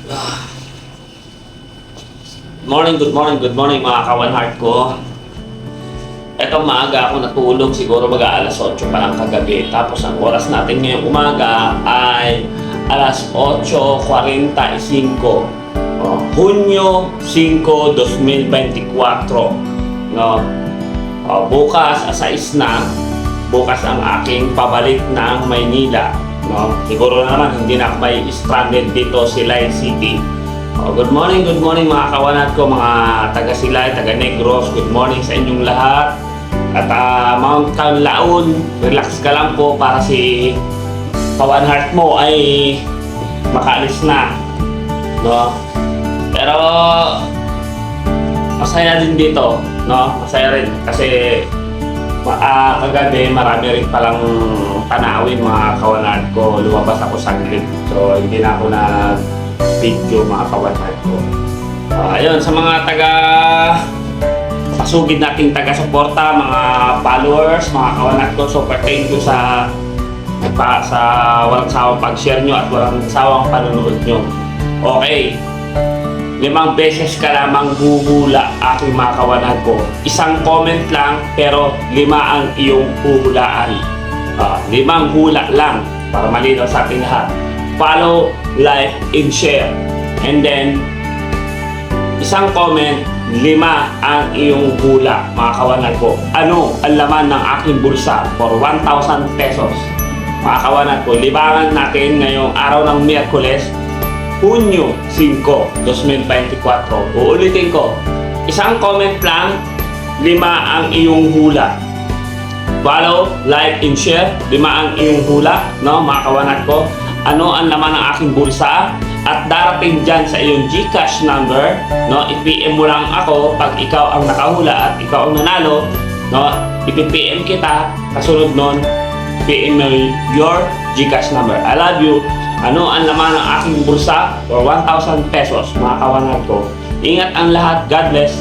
Good morning mga kawan-heart ko. Eto maaga ako natulog, siguro mag-aalas 8 pa lang kagabi. Tapos ang oras natin ngayong umaga ay alas 8:45. Hunyo 5, 2024. No? Bukas, asais na. Bukas ang aking pabalik ng Maynila. No? Siguro naman hindi na ako may stranded dito sa Silay City. Good morning mga kawanat ko, mga taga Silay, taga Negros. Good morning sa inyong lahat. At Mount Kanlaon, relax ka lang po para si Kawan Heart mo ay makaalis na. No? Pero masaya din dito, no? Masaya rin kasi kagabi marami rin palang tanawin mga kawanat ko. Lumabas ako saglit, so hindi na ako video mga kawanat ko. Ayun, sa mga pasugid nating taga-suporta, mga followers, mga kawanat ko, super thank you sa walang sawang pag-share nyo at walang sawang panonood nyo. Okay, 5 beses ka lamang huhula aking mga kawanat ko. Isang comment lang pero 5 ang iyong huhulaan. 5 hula lang para malinaw sa ating lahat. Follow, like, and share. And then, isang comment, 5 ang iyong hula, mga kawanat ko. Ano ang laman ng aking bulsa for 1,000 pesos? Mga kawanat ko, libangan natin ngayong araw ng Miyerkules, Hunyo 5, 2024. Uulitin ko, isang comment lang, 5 ang iyong hula. Follow, like, and share, 5 ang iyong hula, no, mga kawanat ko. Ano ang laman ng aking bulsa? At darating dyan sa iyong GCash number, no, i-PM mo lang ako pag ikaw ang nakahula at ikaw ang nanalo, no, i-PM kita, kasunod nun, PM mo your GCash number. I love you. Ano ang laman ng aking bulsa for 1,000 pesos, mga kawanat ko. Ingat ang lahat. God bless.